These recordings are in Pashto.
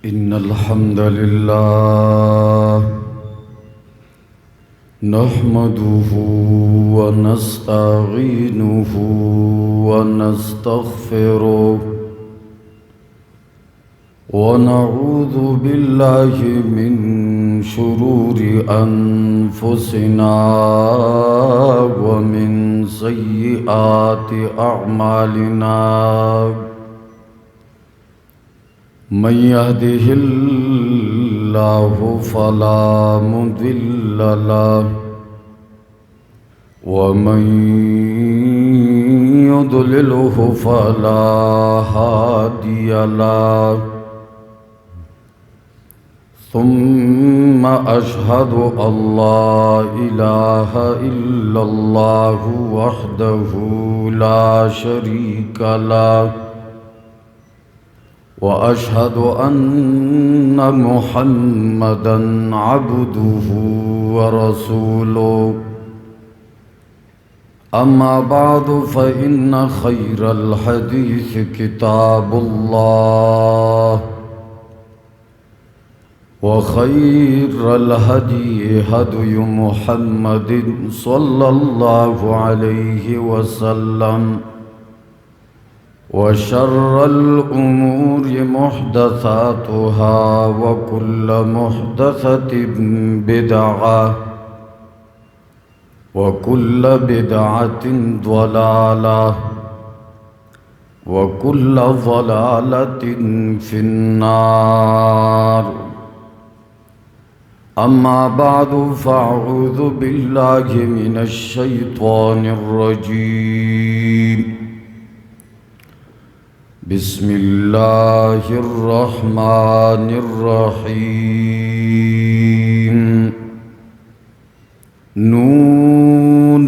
इन्नल हम्दुलिल्लाह नहमदुहु व नस्तईनुहु व नस्तगफिरुहु व नऊज़ु बिल्लाहि मिन शुरूरि अनफुसिना व मिन सय्यिआति अअमालिना मन यहदिहिल्लाहु फला मुदिल्ल लहु व मन युद्लिलहु फला हादिय लहु सुम्मा अशहदु अल्ला इलाहा इल्लल्लाहु वहदहु ला शरीका लहु व अशहदु अन्ना मुहम्मदन अब्दुहु व रसूलुहु अम्मा बअदु फ़इन्न खैरल हदीस किताबुल्लाह व खैरल हदी हदी मुहम्मदिन सल्लल्लाहु अलैहि वसल्लम व शर्रल उमूरि मुहदसातुहा व कुल्ल मुहदसतिन बिदअह व कुल्ल बिदअतिन ज़लालह व कुल्ल ज़लालतिन फिन्नार अम्मा बादु फ़अऊज़ु बिल्लाहि मिनश शैतानिर रजीम बिस्मिल्लाहिर रहमानिर रहीम नून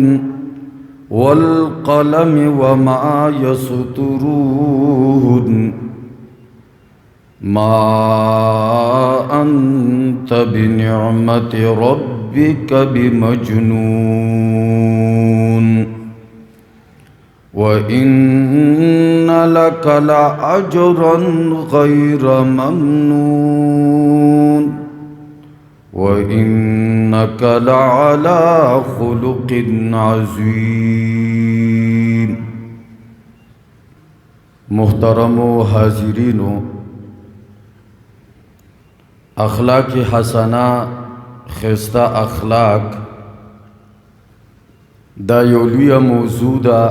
वल क़लम वमा यस्तुरून मा अंत बिनिअमति रब्बिक बिमजनून व इन्न लक लअजरन गैर ममनून व इन्नक लअला खुलुक़िन अज़ीम। मुहतरम हाज़िरीनो, अखलाक हसना खिस्ता अखलाक दा योलिया मौजूदा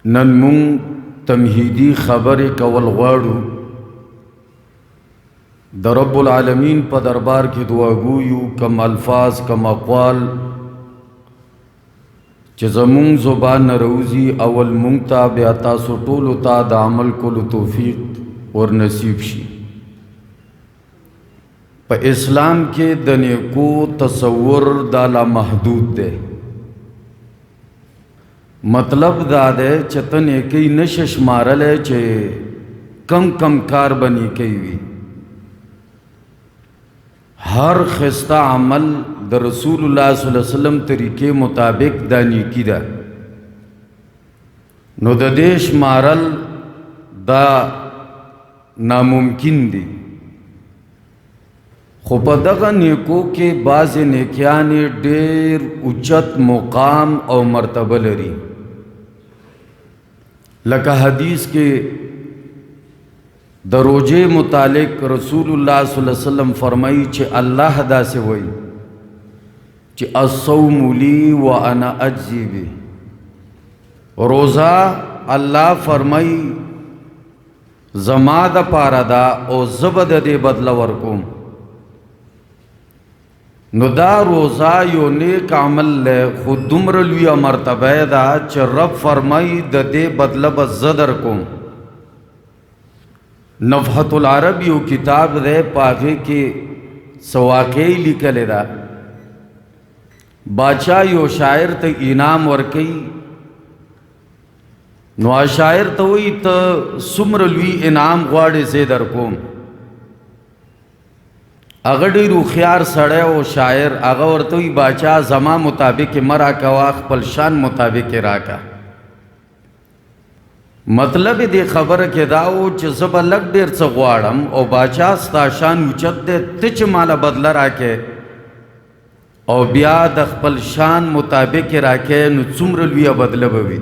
नन मुंग तमहीदी खबर कवल गवाड़ू द रब्बुल आलमीन प दरबार की दुआ गोयू कम अल्फाज कम अक़वाल च ज़मूंग ज़ुबान न रौज़ी अवल मुंगता बेअता सुटोल ता द अमल कुल तौफ़ीक़ और नसीब शी। प इस्लाम के दने को तसव्वुर दाला महदूद दे, मतलब दादे चतन एक नशश मारल है चे कम कम कार बनी कई हुई हर खिस्ता अमल द रसूलुल्लाह सल्लल्लाहु अलैहि वसल्लम तरीके मुताबिक दानी की दा नो द देश मारल दा नामुमकिन दी। खो पदगा नेको के बाज़ नेकियाने ढेर उच्चत मुकाम और मर्तबा लरी। लका हदीस के दरोजे मुतालिक रसूलुल्लाह सल्लल्लाहु अलैहि वसल्लम फरमाई चे अल्लाह दा से वही चे अस्सौमु ली व अना अज्ज़ी बि। रोज़ा अल्लाह फरमाई ज़मा द पारा दा और ज़बद दे बदला वरकुम। नुदा रोज़ा यो नेक अमल ले खुद दुमर लिया मर्तबा दा च रब फरमाई द दे बदला बज़दर कुम। नफ़हतुल अरब यो किताब दे पागे के सवाक़ई लिखले दा बादशाह यो शायर त इनाम वर्कई नो शायर तो वही तो सुमर लुई इनाम ग्वाड़े से दर कोम। अगड़ी रुखियार सड़े ओ शायर आगा और तो ही बादशाह जमा मुताबिक मरा कवाख पलशान मुताबिक राका مطلب دې خبره کې دا و چې زه به لږ ډېر څه غواړم او باچا ستا شان اوچت دی ته چې ماله بدله راکې او بیا د خپل شان مطابق یې راکې نو څومره لویه بدله به وي.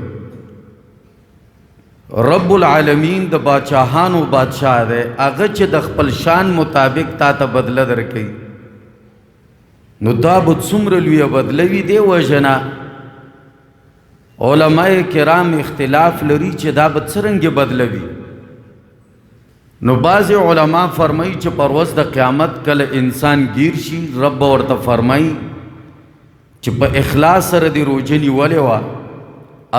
رب العالمین د باچاهانو بادشاه دی، هغه چې د خپل شان مطابق تا ته بدله درکوي نو دا به څومره لویه بدله وي. دې وجه نه علماء کرام اختلاف لري چې دا به څرنګه بدله وي. نو بعضې علما فرمایي چې پر ورځ د قیامت کله انسان گیر شي رب ورته فرمایي چې په اخلاص سره دې روژه نیولې وه،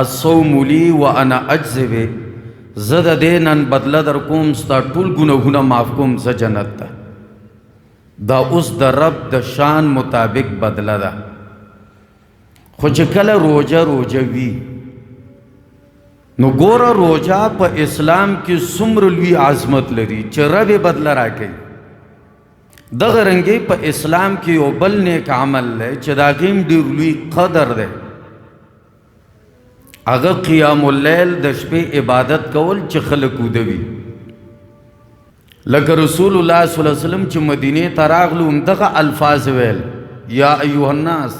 الصوم لی وانا اجزی به، زه د دې نن بدله در کوم ستا ټول ګناهونه معاف کوم زه جنت ته. دا اوس د رب د شان مطابق بدله ده. خو چې کله روژه وي نو ګوره روژه په اسلام کې څومره لوی عظمت لري چې رب یې بدله راکوي. دغه رنګې په اسلام کې یو بل نیک عمل دی چې د هغې هم ډېر لوی قدر دی، هغه قیام اللیل د شپې عبادت کول چې خلک ودوي. لکه رسول الله صلی الله علیه وسلم چې مدینې ته راغلو همدغه الفاظ ویل، یا ایها الناس،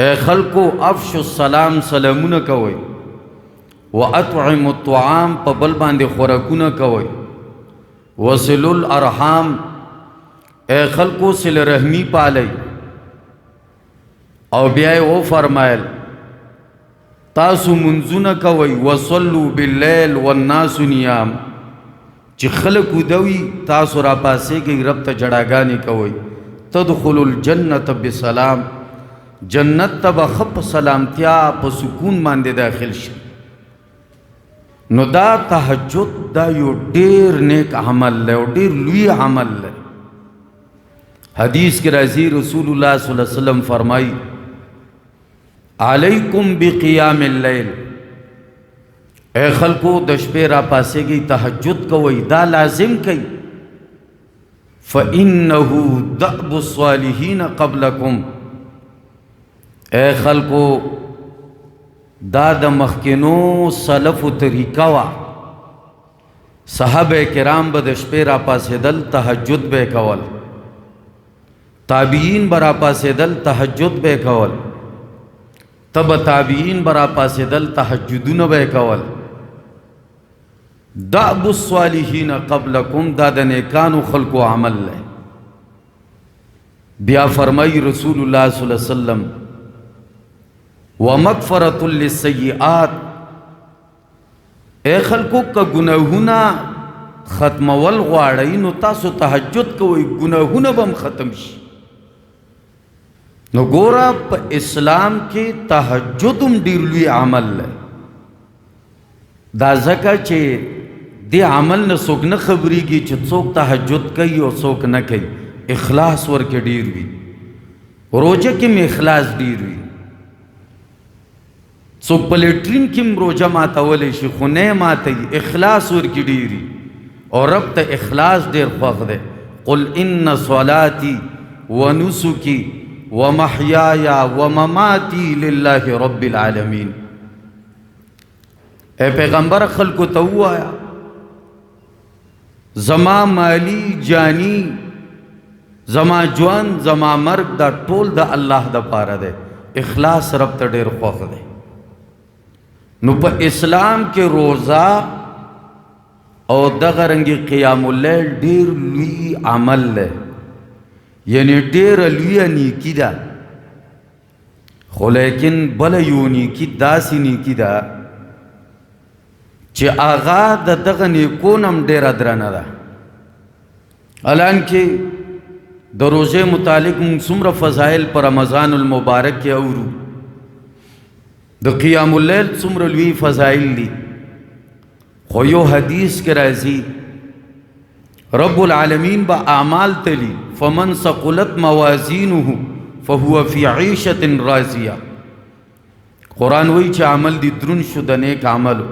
اے خلکو افشوا السلام، سلامونه کوئ، واطعموا الطعام، په بل باندې خوراکونه کوئ، وصلوا الارحام، اے خلکو صله رحمی پالئ. او بیا یې وفرمایل تاسو منځونه کوئ، وصلوا باللیل والناس نیام، چې خلک ودوي تاسو را پاسېږئ رب ته جړاګانې کوئ. تدخلوا الجنة بسلام، جنت ته به ښه په سلامتیا په سکون باندې داخل شي. نو دا تهجد دا یو ډېر نیک عمل دی او ډېر لوی عمل دی. حدیث کې راځي رسول الله صلی الله علیه وسلم فرمایي علیکم بقیام اللیل، اے خلکو د شپې را پاسېږئ تهجد کوئ، دا لازم کوئ. فإنه دأب الصالحین قبلکم، اے خلکو دا د مخکینو سلفو طریقه وه. صحابه کرام به د شپې را پاسېدل تهجد به کول، تابعین به را پاسېدل تهجد به کول، تب تابعین به را پاسېدل تهجدونه به کول. دأب الصالحین قبلکم، دا د نیکانو خلکو عمل دی. بیا فرمایي رسول الله صلی الله علیه وسلم ومغفرة للسیئات، اے خلکو که گناهونه ختمول غواړئ نو تاسو تهجد کوئ، گناهونه به هم ختم شي. نو ګوره په اسلام کې تهجد هم ډېر لوی عمل دی. دا ځکه چې دې عمل نه څوک نه خبرېږي چې څوک تهجد کوي او څوک نه کوي. اخلاص ورکې ډېر وي، روژه کې م اخلاص ډېر وي. څوک په لیټرین کې م روژه ماتولی شي خو نه ماتوي، اخلاص ورکې ډېر وي او رب ته اخلاص ډېر خوښ دی. قل ان صلاتي ونسکي ومحیایا ومماتی للہ رب العالمین، اے پیغمبر خلکو ته ووایه زما مالی جانی زما ژوند زما مرګ دا ټول د الله دپاره دی. اخلاص رب ته ډېر خوښ دی. نو په اسلام کې روزه او دغه رنګې قیام اللیل ډېر لوی عمل دی، یعنی ډېره لویه نیکي ده. خو لیکن بله یو نیکي داسې نیکي ده چې هغه د دغه نیکو نه هم ډېره درنه ده. حالانکې د روژې متعلق موږ څومره فضایل په رمضان المبارک کې اورو، د قیام اللیل څومره لوی فضایل دي. خو یو حدیث کې راځي رب العالمین با اعمال تلی فمن ثقلت موازینه فهو فی عیشة راضیہ. قرآن وی چې عمل دی درون شو د نیک عملو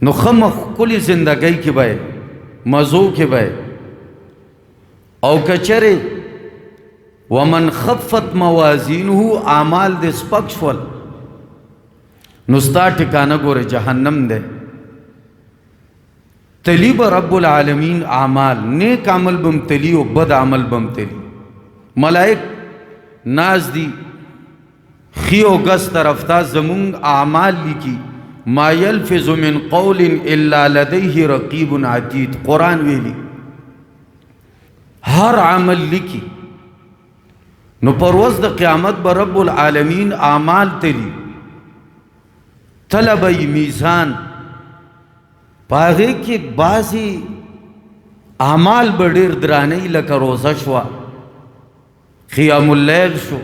نو خمخ کلی زندگی کی بای مزو کی بای. او کچره ومن خفت موازینه اعمال دی سپک شول نو ستا ټکانه ګوره جهنم دی. تلی به رب العالمین اعمال، نیک عمل بم تلی او بد عمل بم تلی. ملائک ناز دی خی او گس طرف تا زمون اعمال لیکي. ما یلفظ من قول الا لدیه رقیب عتید. قرآن ویلی ہر عمل لیکي. نو پرواز د قیامت به رب العالمین اعمال تلی طلبی میزان پاغه کې بعضی اعمال به ډېر درانه لکه روزه شوه، قیام اللیل شو.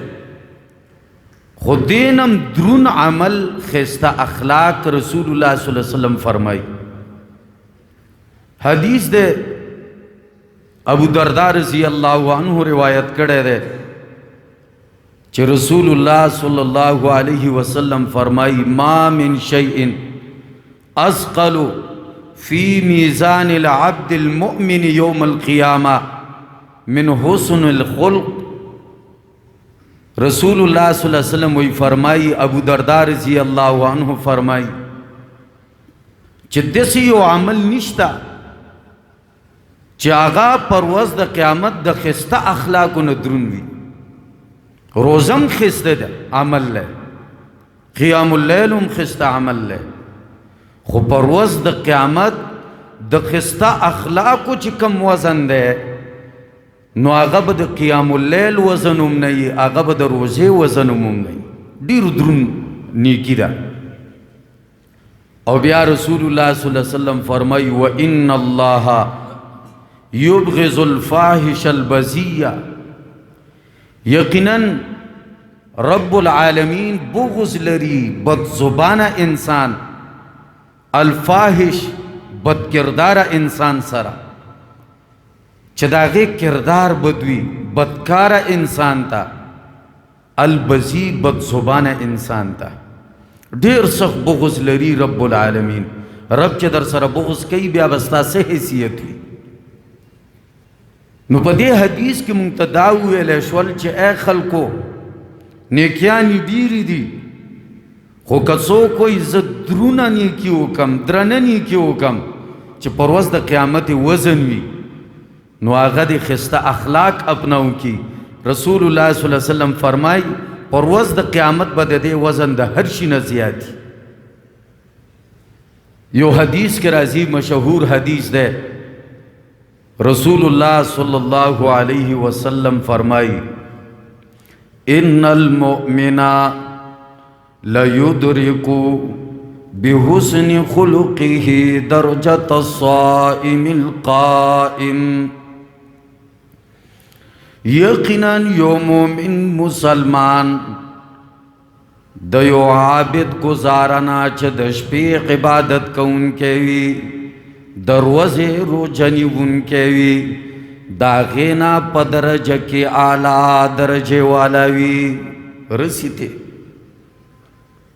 خو دینم درون عمل خسته اخلاق رسول الله صلی الله علیه وسلم فرمائی. حدیث دے ابو درداء رضی اللہ عنہ روایت کڑے دے چې رسول الله صلی الله علیه وسلم فرمائی ما من شیء اثقل فی میزان العبد المؤمن یوم القیامہ من حسن الخلق. رسول اللہ صلی اللہ علیہ وسلم وی فرمائی، ابو درداء رضی اللہ عنہ فرمائی چې دسی یو عمل نشتا چې آغا پرواز د قیامت د خسته اخلاقو نه درون وي. روزم خسته ده عمل له، قیام اللیل هم خسته عمل له، خو پرواز د قیامت د خسته اخلاقو چې کم وزن ده نو هغه به د قیام اللیل وزن هم نه وي، هغه به د روزې وزن هم نه وي. ډېر دروند نیکي ده. او بیا رسول الله صلی الله علیه وسلم فرمایي وان الله یبغض الفاحش البذیء. یقینا رب العالمین بغض لري بد زبانه انسان، الفاحش بد کردار انسان سره چې داغه کردار بدوي، بدکار انسان تا، البذیء بد زبانه انسان تا ډیر سخت بغض لري رب العالمین. رب چې در سره بغض کوي بیا بستا څه حیثیت وي. نو په دې حدیث کې مونږ ته دا وویلی شول چې ای خلکو نیکیانې ډېرې دي، خو که څوک وایي زه درونه نیکي وکړم، درنه نیکي وکړم چې پر ورځ د قیامت وزن وي، نو هغه د ښایسته اخلاق اپناو کی. رسول الله صلی الله علیه وسلم فرمای پر ورځ د قیامت به د دې وزن د هر شي نه زیات. یو حدیث کې راځي، مشهور حدیث ده، رسول الله صلی الله علیه وسلم فرمائی ان المؤمن لیدرک بحسن خلقه درجة الصائم القائم. یقینا یو مومن مسلمان د یو عابد گزارنا چې د شپې عبادت کوونکی وي، دروازه روزنی ونکه وی، دا غینا پا درجه کی اعلی درجه والا وی رسیتے.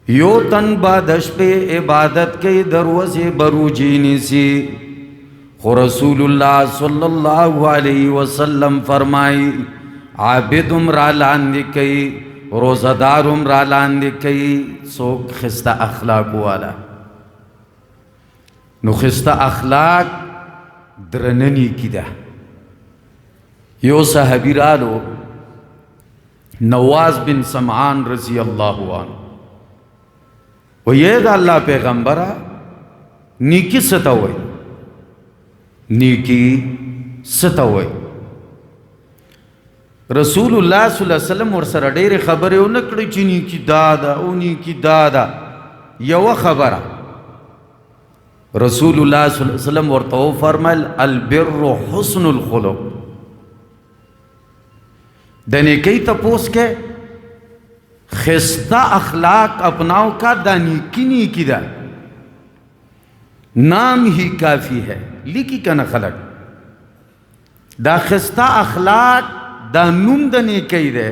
یو تن بادش پہ عبادت کے دروازه بروجی نیسی. خو رسول اللہ صلی اللہ علیہ وسلم فرمائی عابدم را لاندی کئی، روزدارم را لاندی کئی، سوک خستہ اخلاق والا. نو خسته اخلاق درننی کی ده. یو صحابی رالو نواز بن سمعان رضی اللہ عنہ و یہ دا اللہ پیغمبرہ نیکی ستوئی، نیکی ستوئی. رسول اللہ صلی اللہ علیہ وسلم ورسره ډېرې خبرې ونه کړې چې نیکی دا ده او نیکی دا ده. یوه خبره رسول اللہ صلی اللہ علیہ وسلم ورطو فرمال البر حسن الخلق. دنے کئی تپوس کے خستہ اخلاق اپناؤ کا دا نیکی نیکی دا نام ہی کافی ہے. لیکی کنا خلق دا خستہ اخلاق دا نوم دا نیکی دے.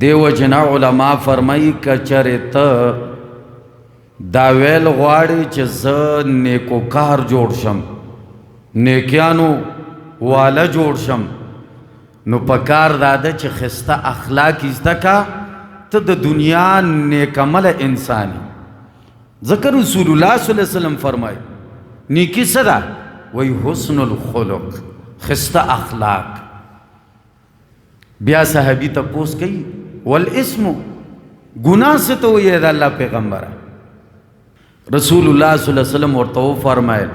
دیو جنا علماء فرمائی کچرتا دا ویل غواړي چې زه نیکوکار جوړ شم، نیکیانو والا جوړ شم، نو پکار دا ده چې خسته اخلاق زده کا ته د دنیا نیکمل انسانی. ذکر رسول الله صلی الله علیه وسلم فرمای نیکی صدا وی حسن الخلق خسته اخلاق. بیا صحابی تپوس کئی والاسم گناہ سے تو یہ دا اللہ پیغمبر. رسول اللہ صلی اللہ علیہ وسلم ورطو فرمائے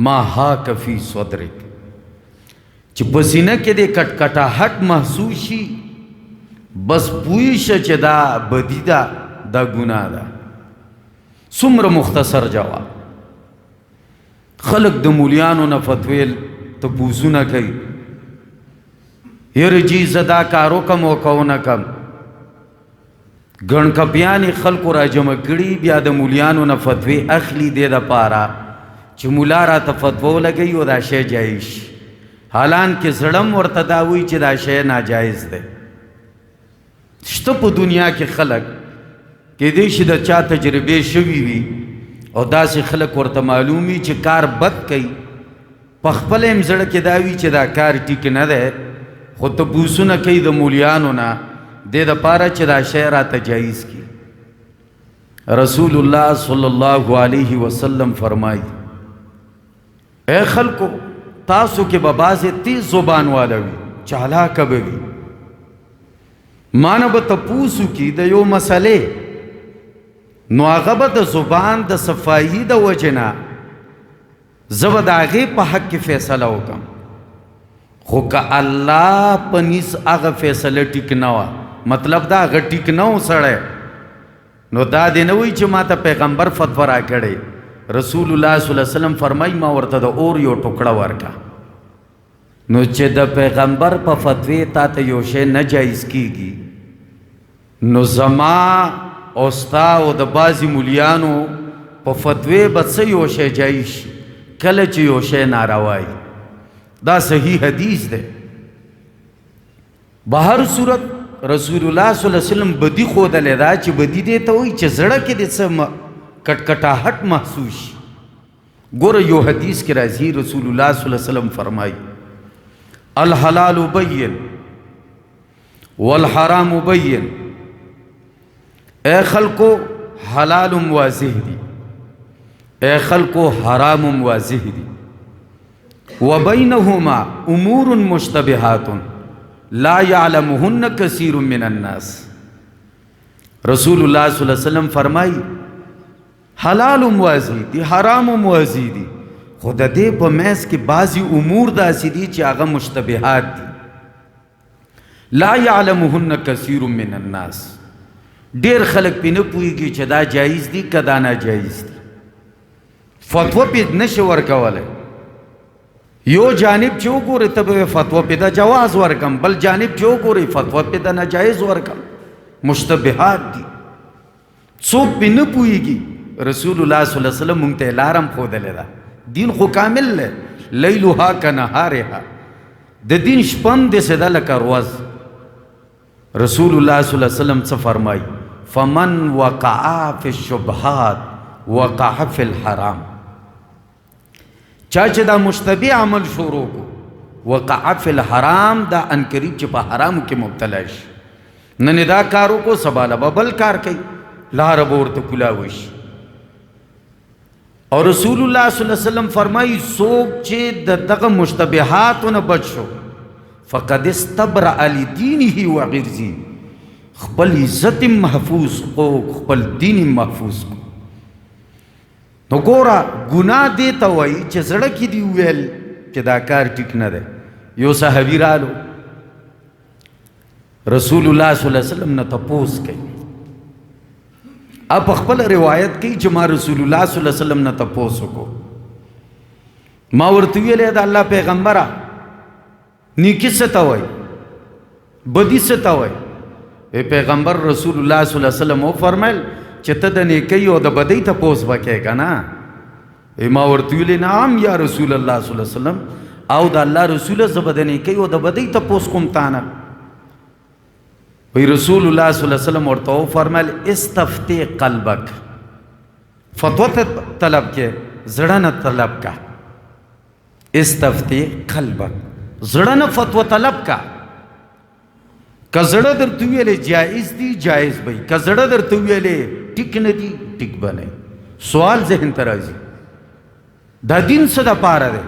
ما حاک فی صدرک چی پسینہ کے دے کٹ کٹا ہٹ محسوشی بس پویش چی دا بدی دا گناہ دا. سمر مختصر جواب. خلق د مولیانو نه فتویل تپوسونه کوي یرجی زدا کارو کم او کو نه کم ګڼ کپیانی خلقو را جمع کړي بیا د مولیانو نه فتوی اخلي دې د پاره چې مولا را ته فتوا لګوي او دا شی جایز شي حالان کې زړم ورته دا وایي چې دا شی ناجایز دی. شته په دنیا کې خلق کېدای شي د چا تجربې شوي وي او داسې خلق ورته معلومي چې کار بد کوي په خپل هم زړه کې دا وي چې دا کار ټیک نه دی خو تپوسونه کوي د مولیانو نه دې دپاره چې دا شی راته جایز کړي. رسول الله صلی الله علیه وسلم فرمایي اے خلکو تاسو کې به بعضې تیز زبان والا وي چالاکه به وي ما نه به تپوس وکړي د یو مسلې نو هغه به د زبان د صفایي د وجې نه زه به د هغې په حق کې فیصله وکړم خو که الله په نیز هغه فیصله ټیک نه وه مطلب دا هغه ټیک نه و سړی نو دا دې نه وایي چې ما ته پیغمبر فتوا را کړی. رسول الله صلی الله علیه وسلم فرمایي ما ورته د اور یو ټوکړه ورکړه نو چې د پیغمبر په فتوې تا ته یو شی نه جایز کیږي نو زما او ستا او د بعضې مولیانو په فتوې به څه یو شی جایز شي کله چې یو شی ناروا وي. دا صحیح حدیث دی. بهر صورت رسول الله صلی الله علیه وسلم بدی ښودلې ده چې بدي دې ته وایي چې زړه کې دې څه کټکټاهټ محسوس شي. ګوره یو حدیث کې راځي رسول الله صلی الله علیه وسلم فرمایي الحلال بین والحرام بین. اے خلقو حلال واضح دی اے خلقو حرام واضح دی وبینہما امور مشتبہات لا یعلمہن کثیر من الناس. رسول اللہ صلی اللہ علیہ وسلم فرمائی حلال واضح دی حرام واضح دی خود دې په میس کې بعضی امور داسې دي چې هغه مشتبهات دي لا یعلمهن کثیر من الناس. ډیر خلک پې نه پوهېږي چې دا جایز دي که دا ناجایز دي. فتوا پې نشي ورکولی. یو جانب چې وګورې ته به فتوا پې د جواز ورکم بل جانب چې وګورې فتوا پې د ناجایز ورکم. مشتبهات دي څوک پې نه پوهېږي. رسول الله صلی الله علیه وسلم مونږ ته لاره هم ښودلې ده. دین خو کامل دی لیلها کنهارها د دین شپم داسې ده لکه ورځ. رسول الله صلی الله علیه وسلم څه فرمایي فمن وقع فی الشبهات وقع فی الحرام. چا چې دا مشتبه عمل شروع کو وقع فی الحرام دا انقریب چې په حرامو کې مبتلا شي. نن دا کار وکړو سبا له به بل کار کوي لاره به ورته کولاوی شي. اور رسول الله صلی الله علیه وسلم فرمایي څوک چې د دغه مشتبهاتو نه بچ شو فقد استبرأ لدینه وعرضه خپل عزت محفوظ کو خپل دین محفوظ کو. نو ګوره ګناه دې ته وایي چې زړه کې دې وویل چې دا کار ټیک نه دی. یو صحابي رالو رسول الله صلی الله علیه وسلم نه تپوس کوي. اب خپل روایت کوي چې ما رسول الله صلی الله علیه وسلم نه تپوس وکړو. ما ورته ویلې د الله پیغمبره نیکی څه ته وایي بدي څه ته وایي. پیغمبر رسول الله صلی الله علیه وسلم وفرمیل چې ته د نیکۍ او د بدۍ تپوس به کوې که نه. ما ورته ویلې نعم یا رسول الله صلی الله علیه وسلم او د الله رسوله زه به د نیکۍ او د بدۍ تپوس کوم تا نه. وی رسول الله صلی الله علیه وسلم ورته وفرمیل استفتی قلبک فتوا طلب کې زړه نه طلب کا. استفتی قلبک زړه نه فتوا طلب کا. کزړه درته ویلې جایز دي جایز به کزړه درته ویلې ټیک نه دي ټیک بنه سوال ذهن ته راځي دا دین څه د پاره دی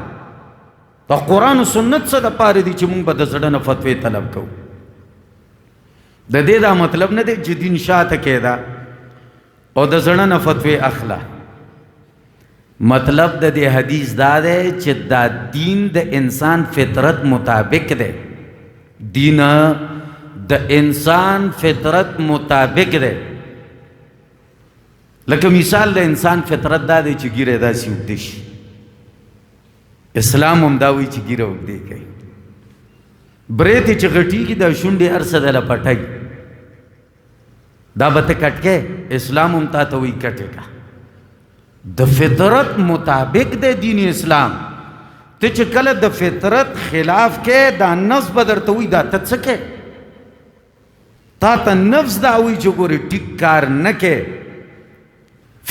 دا قرآن و سنت څه د پاره دي چې موږ به د زړه نه فتوی طلب کوو د دې دا مطلب نه دی چې دین شاته کېده او د زړه نه فتوی اخله مطلب د دې حدیث دا دی چې دا دین د انسان فطرت مطابق دی دین د انسان فطرت مطابق دی لکه مثال د انسان فطرت دا دی چې ګیره داسې اوږدې شي اسلام هم دا وایي چې ګیره اوږدې کوي برېتې چې غټېږي دا شونډې هر څه دله پټوي دا به ته کټ کې اسلام هم تا ته وایي کټې کا د فطرت مطابق د دین اسلام ته چې کله د فطرت خلاف کې دا نفس به درته وایي دا ته څه کې تا ته نفس دا وایي چې ګورې ټیک کار نه کې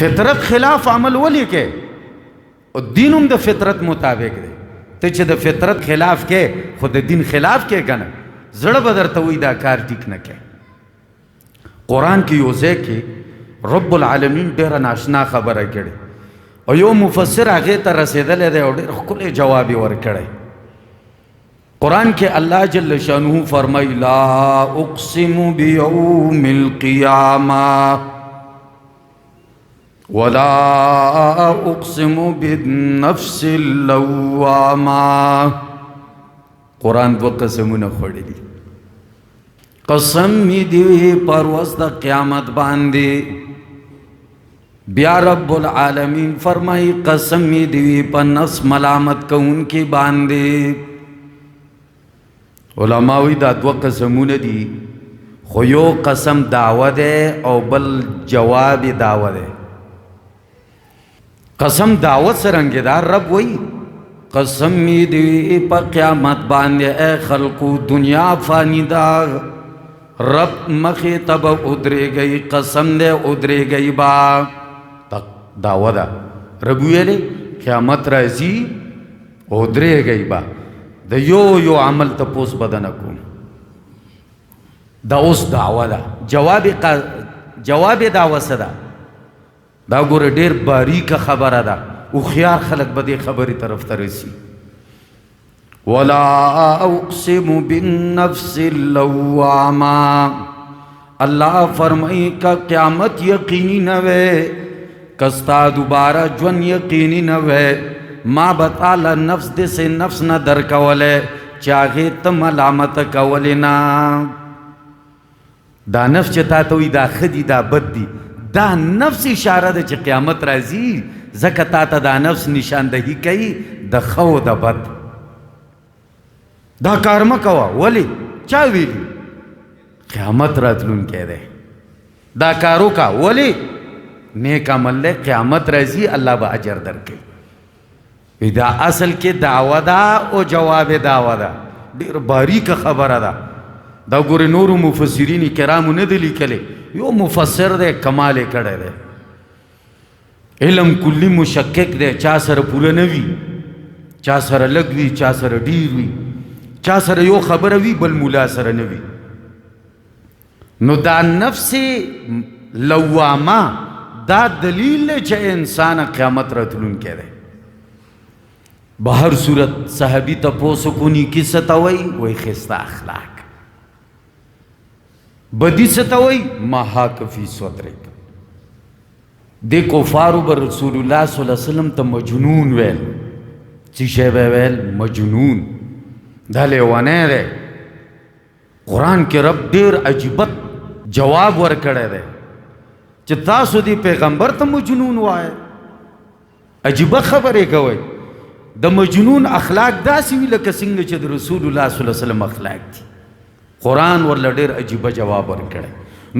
فطرت خلاف عمل ولې کې او دین هم د فطرت مطابق دی ته چې د فطرت خلاف کې خو د دین خلاف کې که نه زړه به درته وایي دا کار ټیک نه کې قرآن کې یو ځای کې رب العالمین ډېره ناشنا خبره کړې او یو مفسر هغې ته رسېدلی دی او ډېر ښکلی جواب یې ورکړی قرآن کې الله جل شانه فرمایي لا اقسم بیوم القیامه ولا اقسم بالنفس اللوامه قرآن دو قسمونه خوړلي قسم می دی پر ورځ د قیامت باندې بیا رب العالمین فرمائی قسم می دی په نفس ملامت کوونکي باندې علماء وی دا دو قسمونه دي خو یو قسم دعوه ده او بل جواب دعوه ده قسم دعوت سرنگی دار رب وی قسم می دی پا قیامت باندے اے خلقو دنیا فانی دا رب مخی تب ادرے گئی قسم دے ادرے گئی با دعوت دا رب ویلے قیامت رازی ادرے گئی با دا یو عمل تا پوس بدنکو دا اس دعوت دا جواب دعوت صدا دا ګوره ډېر باریکه خبره ده هوښیار خلک به دې خبرې طرف ته رسي ولا اقسم بالنفس اللوامه الله فرمایي که قیامت یقیني نه وی که ستا دوباره ژوند یقیني نه وی ما به تاله نفس داسې نفس نه درکولی چې هغې ته ملامت کولی نه دا نفس چې تا ته وایي دا ښه دي دا بد دي دا نفس اشاره ده چې قیامت راځي ځکه تا ته دا نفس نشاندهي کوي د ښه او د بد دا کار مه کوه ولې چا ویلي قیامت راتلونکی دی دا کار وکړه ولې نیک عمل دی قیامت راځي الله به اجر درکوي دا اصل کې دعوه ده او جواب دعوه ده ډېر باریکه خبره ده دا ګورې نورو مفسرین کرامو نه دي لیکلی یو مفسر دی کمال یې کړی دی علم کلی مشکک دی چا سره پوره نه وي چا سره لږ وي چا سره ډیر وي چا سره یو خبره وي بل مولا سره نه وي نو دا نفس لوامه دا دلیل دی چې انسان قیامت راتلونکی دی بهر صورت صحابي تپوس کونی کی څه ته وایي وایي ښایسته اخلاق بدی ستوئی محاک فی صدرک دے کفارو بر رسول اللہ صلی اللہ علیہ وسلم تا مجنون ویل چی شیبه ویل مجنون دا لیوانے دے قرآن کے رب دیر عجیبت جواب ورکڑے دے چی تاسو دی پیغمبر تا مجنون وائے عجیبت خبرے کوئی دا مجنون اخلاق دا سیوی لکا سنگ چی دا رسول اللہ صلی اللہ علیہ وسلم اخلاق دی قرآن ورله ډېر عجیبه جواب ورکړی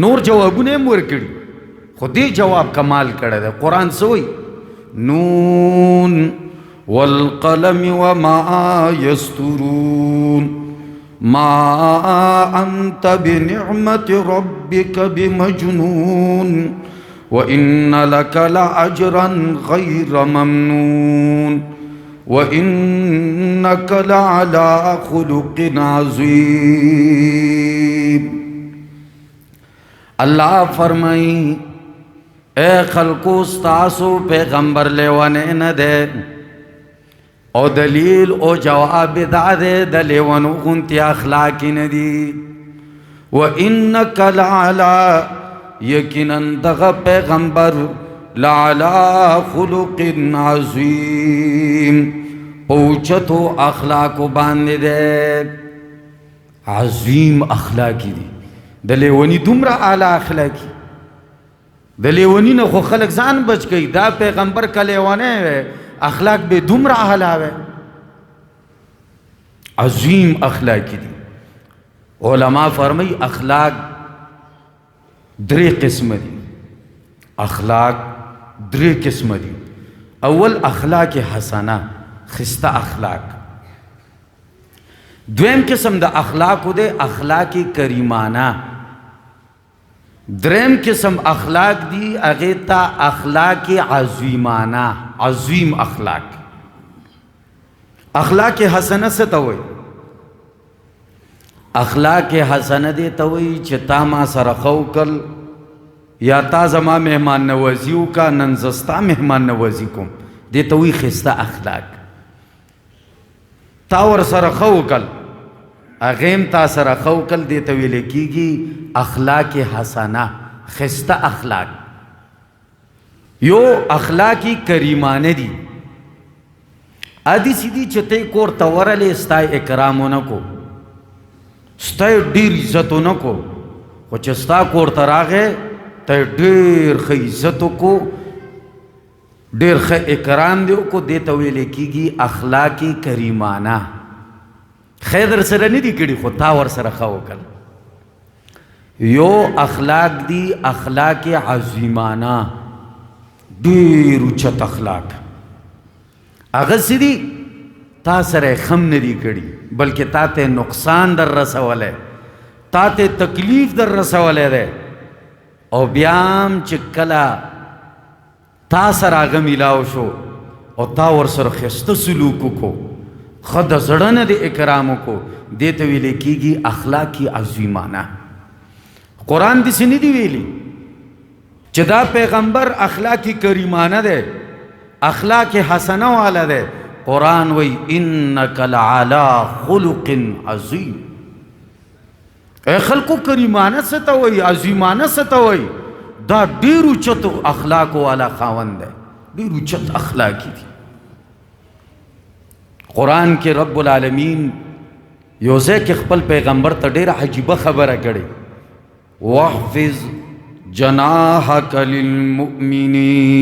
نور جوابونه هم ورکړي خو دې جواب کمال کړی دی قرآن څه وایي نون والقلم وما یسترون ما انت بنعمت ربک بمجنون وان لك لاجرا غیر ممنون وَإِنَّكَ لَعَلَىٰ خُلُقٍ عَظِيمٍ۔ اللہ فرمائی اے خلقو ستاسو پیغمبر لیوانے نہ دے او دلیل او جواب دا دے دلیوانو غنتی اخلاقی ندی۔ وَإِنَّكَ لَعَلَىٰ یقیناً دغا پیغمبر لَعَلَىٰ خُلُقٍ عَظِيمٍ پوچھتو اخلاقو باندے دے، عظیم اخلاقی دی دلیوانی دمرا اعلی اخلاقی دلیوانی نہ خو خلق زان بچ گئی، دا پیغمبر کا لیوانے ہے اخلاق بے دمرا اعلی ہے، عظیم اخلاقی دی۔ علماء فرمائی اخلاق درے قسم دی، اخلاق درے قسم دی۔ اول اخلاق حسنہ خستہ اخلاق، دویم قسم دا اخلاق دے اخلاق کریمانہ، دریم قسم اخلاق دی اغیتا اخلاق عظیمانہ، عظیم اخلاق۔ اخلاق حسنہ سے توئی، اخلاق حسنہ دے توئی چتا ما سرخو کل یا تا زما مہمان نوازیو کا ننزستا مہمان نوازی کم دے توئی خستہ اخلاق۔ تاور سرخو کل اغیم تا سرخو کل دے توی لکی گی اخلاق حسنہ، خستہ اخلاق۔ یو اخلاقی کریمانے دی آدھی سیدھی چتے کور تورلے استائے اکرامو نکو، استائے دیر عزتو نکو، خوچ استا کور تراغے تے دیر خی عزتو کو دیر خی اکرام دیو کو دیتا ہوئے لکی گی اخلاقی کریمانہ۔ خیدر سر نہیں دی کڑی خود تاور سر خواہ کل یو اخلاق دی اخلاق عظیمانہ، دیر اچھت اخلاق۔ اغسی دی تا سر خم ندی کڑی بلکہ تا تے نقصان در رسولے، تا تے تکلیف در رسولے دے، او بیام چکلا تا سر آغا ملاو شو او تا ورسر خست سلوکو کو خد زڑن دے اکرامو کو دیتا ویلے کی گی اخلاقی عظیمانہ۔ قرآن دی سنی دی ویلی چدا پیغمبر اخلاقی کریمانہ دے، اخلاق حسنہ والا دے، قرآن وی انک لعلا خلق عظیم۔ اے خلقو کریمانہ ستوئی، عظیمانہ ستوئی، دا دیرو چت اخلاق والا خاوند ہے، دیرو چت اخلاقی تھی۔ قرآن کے رب العالمین یوزے کے خپل پیغمبر تا دیر عجیبہ خبر کڑے وَحْفِظْ جَنَاحَكَ لِلْمُؤْمِنِينَ،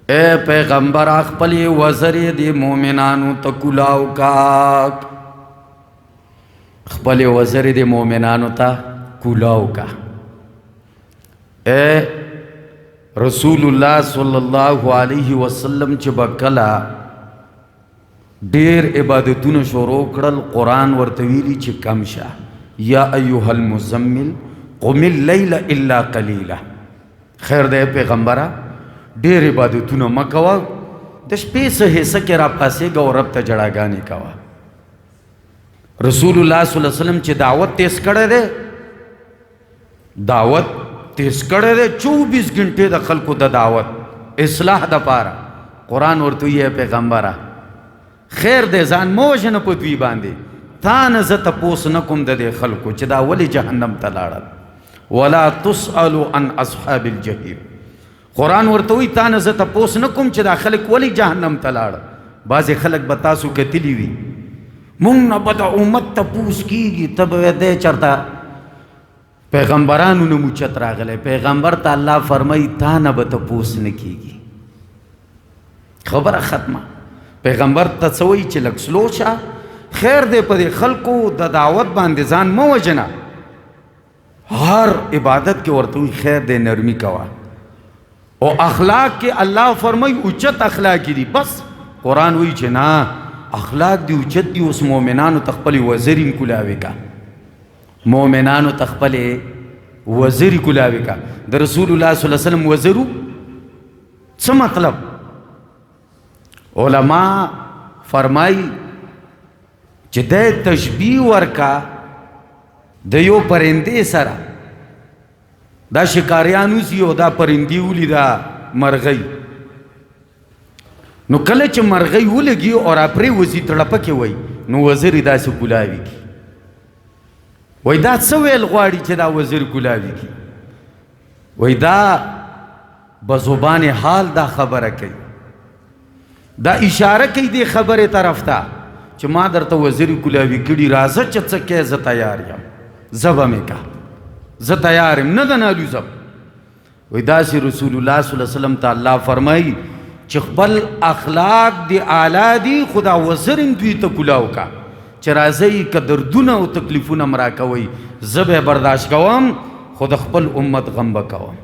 اے پیغمبر خپل وزر دی مومنانو تا کلاو کاک، خپل وزر دی مومنانو تا کلاو کا۔ اے رسول اللہ صلی اللہ علیہ وسلم چھ بکلا دیر عبادتون شروع کرل، قرآن ورطویلی چھ کمشا یا ایوہ المزمل قم اللیل الا قلیلہ، خیر دے پیغمبرہ دیر عبادتون مکوا دش پیس حصہ کے را پاسے گا و رب تا جڑا گانے کوا۔ رسول اللہ صلی اللہ علیہ وسلم چھ دعوت تیس کڑے دے، دعوت تیس کڑے دے، 24 گھنٹے دا خلقو دا دعوت اصلاح دا پارا۔ قرآن ورطو یہ پیغمبرہ خیر دے زان موجن پتوی باندے تان زت پوس نکم دے خلقو چدا ولی جہنم تلاڑا ولا تسألو عن اصحاب الجحیم۔ قرآن ورطوی تان زت پوس نکم چدا خلق ولی جہنم تلاڑا۔ بعض خلق بتاسو کتلی وی مونگ نبدا امت تا پوس کی گی تب دے چرتا پیغمبرانو نمو چترا گلے، پیغمبر تا اللہ فرمائی تا نبتا پوس نکی گی، خبر ختمہ۔ پیغمبر تا سوئی چلک سلوچا خیر دے پا دے خلقو دا دعوت باندے زان موجنا، ہر عبادت کے ورطوی خیر دے نرمی کوا، اور اخلاق کے اللہ فرمائی اچت اخلاقی دی، بس قرآن وی چنا اخلاق دی اچت دی اس مومنانو تخپلی وزرین کلاوے کا، مومنانو تخپلی وزری کلاوے کا۔ در رسول اللہ صلی اللہ علیہ وسلم وزرو چا مطلب علماء فرمای چې د تشبیه ورکا د یو پرندې سره. دا شکاریانو سی او دا پرندې ولیدا مرغۍ، نو کله چې مرغۍ ولګي او راپرې وځي تړپه کې وای نو وزیر یې داسې ګلاوي کی. وای دا څه ویل غواړي چې دا وزیر ګلاوي کی؟ وای دا بزبان حال دا خبره کوي، دا اشاره کوي دې خبره طرف ته چې ما درته وزیر ګلاوي کړي، راځه چې څه کې زه تیار یم، زبه مې کا، زه تیار یم، نه د نالو زب. وای داسې رسول الله صلی الله علیه وسلم ته الله فرمایي چې خپل اخلاق دی اعلی دي، خدا وزر دوی ته کلاو کا چې راځئ که دردونه او تکلیفونه م راکوئ زه به برداشت کوم، خو د خپل امت غم به کوم.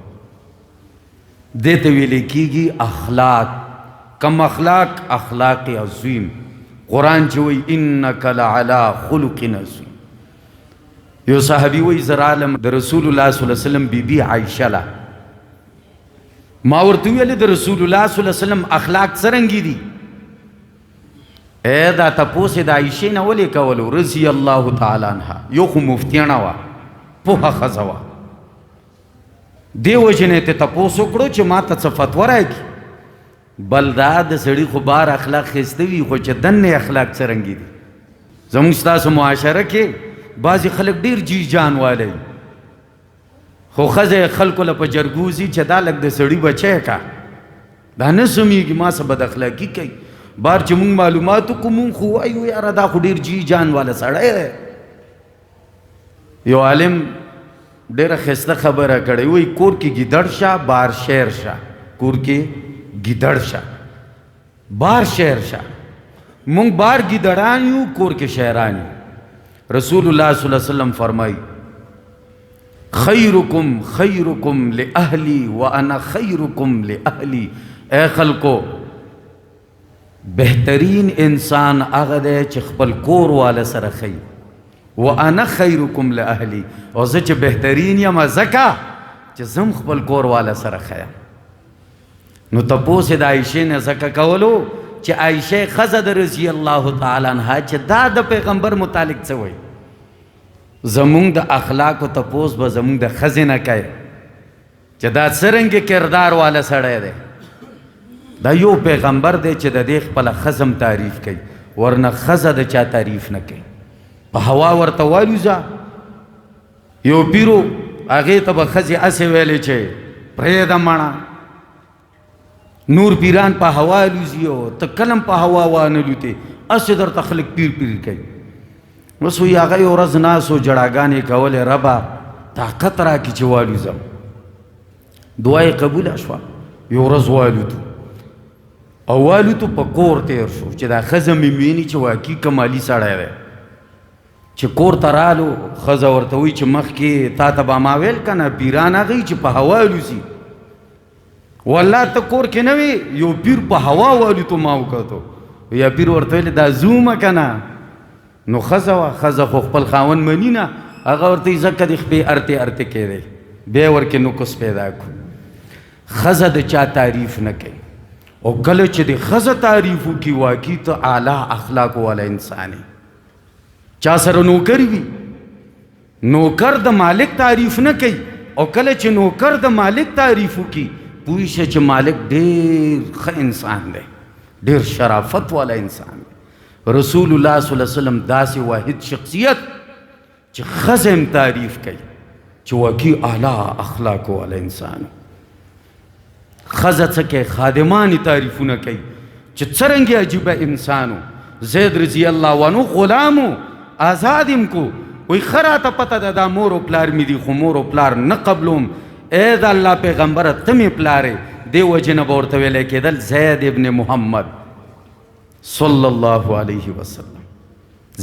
دې ته ویلې کېږي اخلاق. کم اخلاق؟ اخلاق عظیم. قرآن چې وایي انک لعلی خلق عظیم. یو صحابي وایي زه رالم د رسول الله صلی الله علیه وسلم بیبي عایشه له، ما ورته ویلې د رسول الله صلی الله علیه وسلم اخلاق څرنګه دي؟ دا تپوس د عایشې نه ولې کولو رضی الله تعالی عنها؟ یو خو مفتیانه وه، پوهه ښځه وه، دې وجې نه یې تپوس وکړو چې ما ته څه فتوه راکړي. بل دا د سړي خو بار اخلاق ښایسته وي، خو چې دننه اخلاق څرنګه دي؟ زموږ ستاسو معاشره کې بعضې خلک ډېر جی جان والی، خو ښځه خلکو له په جرګوزي چې دا لږ د سړي بچی کا، دا نه سمیږي ما څه بد اخلاقي کوي. بار چې مونږ معلومات وکړو مونږ خو وایو یاره دا خو ډېر جی جان والا سړی دی. یو عالم ډېره ښایسته خبره کړې، وایي کور کې ګیدړ شه بار شیر شه، کور کې ګیدړ شه بار شیر شه. مونږ بار ګیدړان یو، کور کې شیران یو. رسول الله صلی الله علیه وسلم فرمایي خیرکم خیرکم لأهلی وانا خیرکم لأهلی. اے خلکو بهترین انسان هغه دی چې خپل کور والا سره ښه وي، وانا خیرکم لأهلی، او زه چې بهترین یم ځکه چې زم خپل کور والا سره ښه یم. نو تپوس یې د عایشې نه ځکه کولو چې عایشې ښځه د رضی الله تعالی عنها چې دا د پیغمبر متعلق څه وایي. زمونږ د اخلاقو تپوس به زمونږ د ښځې نه کوي چې دا څرنګه کردار والا سړی دی. دا یو پیغمبر دی چې د دې خپله ښځم تعریف کوي، ورنه ښځه د چا تعریف نه کوي. په هوا ورته والوځه، یو پیرو هغې ته به ښځې هسې ویلې چې پرېږده مړه. نور پیران په هوا الوځي او ته کلم په هوا وانه لوتې، هسې درته خلک پیر پیر کوي. اوس وایي هغه یو ورځ ناست و جړاګانې کولې، ربه طاقت راکړي چې والوځم. دعا یې قبوله شوه. یو ورځ والوتو او والوتو په کور تیر شو چې دا ښځه مې ویني چې واقعي کمالي سړی دی. چې کور ته رالو ښځه ورته وایي چې مخکې تا ته به ما ویل که نه پیران هغوی چې په هوا الوځي. والله ته کور کې نه وې، یو پیر په هوا والوتو ما وکتو. یا پیر ورته ویل دا زومه که نه؟ نو ښځه وه، ښځه خو خپل خاوند مني نه، هغه ورته وایي ځکه دې خپې ارتې ارتې کېدی، بیا ورکې نقص پیدا کړو. ښځه د چا تعریف نه کوي، او کله چې د ښځه تعریف وکړي واقعي ته اعلی اخلاق والا انسان یې. چا سره نوکر وي، نوکر د مالک تعریف نه کوي، او کله چې نوکر د مالک تعریف وکړي پوه شه چې مالک ډېر ښه انسان دی، ډېر شرافت والا انسان دی. رسول الله صلی الله علیه وسلم داسې واحد شخصیت چې ښځه هم تعریف کوي چې واقعي اعلی اخلاق والا انسان. ښځه څه کوي؟ خادمانې تعریفونه کوي چې څرنګه عجیبه انسانو. زید رضی الله عنه غلامو، آزاد یم کو، وایي ښه راته پته ده دا مور و پلار مې دي، خو مور و پلار نه قبلوم. ای د الله پیغمبره ته مې پلار یې. دې وجې نه به ورته ویلی کېدل زید ابن محمد صلی الله علیه وسلم.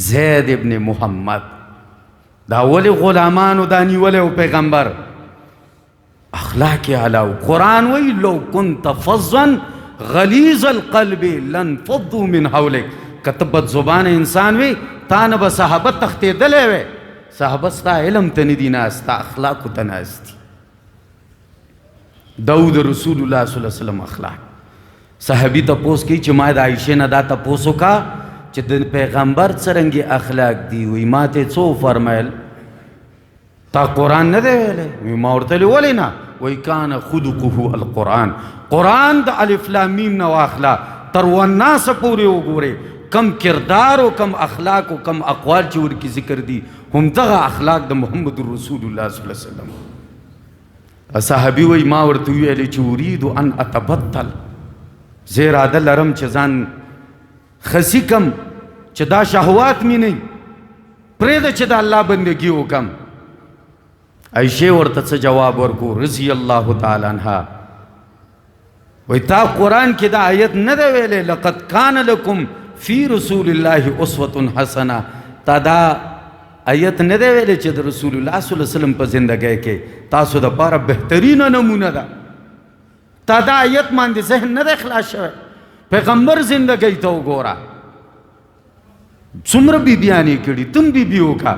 زید ابن محمد دا ولې غلامانو دا نیولی و پیغمبر؟ اخلاق علاو. قرآن وی لو كنت فظا غلیظ القلب لانفضوا من حولک. که بد زبان انسان وی تا نه به صحابه تښتېدلی وی. صحابه ستا علم ته نه دي ناست، ستا اخلاقو ته ناست دي. داود رسول الله صلی الله علیه وسلم اخلاق. صحابي تپوس کی چې ما د عائشې نه دا تپوس وکړه چې د پیغمبر څرنګه اخلاق دي. وی ما ته څو فرمایل تا قرآن نه دی ویلی؟ وی ما ورته ویلي ولې نه؟ وی کان خلقه القرآن، قرآن د الف لام میم نه واخله تر والناس پورې وګورئ کم کردار او کم اخلاق او کم اقوال چې ورکی ذکر دي هم دغه اخلاق د محمد رسول الله صلی الله علیه وسلم. صحابي وی ما ورته ویلي چې اريد ان اتبتل، زه اراده لرم چې ځان خسی کم چې دا شهوات می نه پرېږده چې د الله بندګي وکم. عائشې ورته څه جواب ورکو رضی الله تعالی عنها، وی تا قرآن کې دا آیت نه دی ویلی لقد کان لکم فی رسول الله اسوة حسنه؟ تا دا آیت نه دی ویلی چې د رسول الله صلی الله علیه وسلم په زندګۍ کې تاسو د پاره بهترینه نمونه ده؟ تا دا آیت باندې ذهن نه دی خلاص شوی؟ پیغمبر زندګۍ ته وګوره څومره بیبیانې کړي، تم بیبي وکړه.